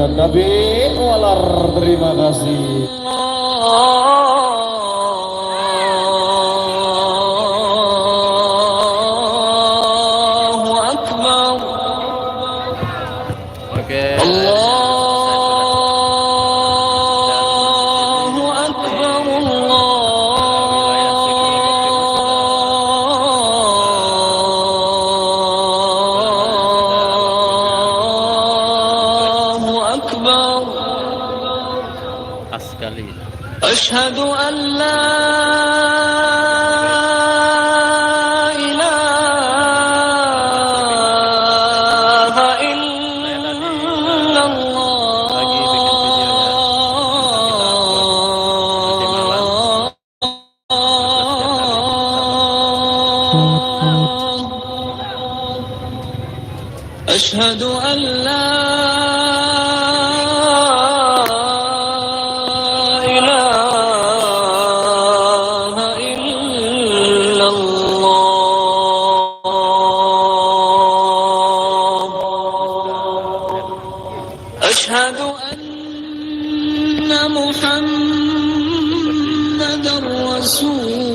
dan Nabi walar. Terima kasih. Allahu Akbar. Oke. Allahu Akbar. Allahu Akbar. Khas sekali. Asyhadu an la ilaha illallah. Lagi bikin videonya. Nanti malam. أشهد أن لا إله إلا الله. أشهد أن محمدا رسول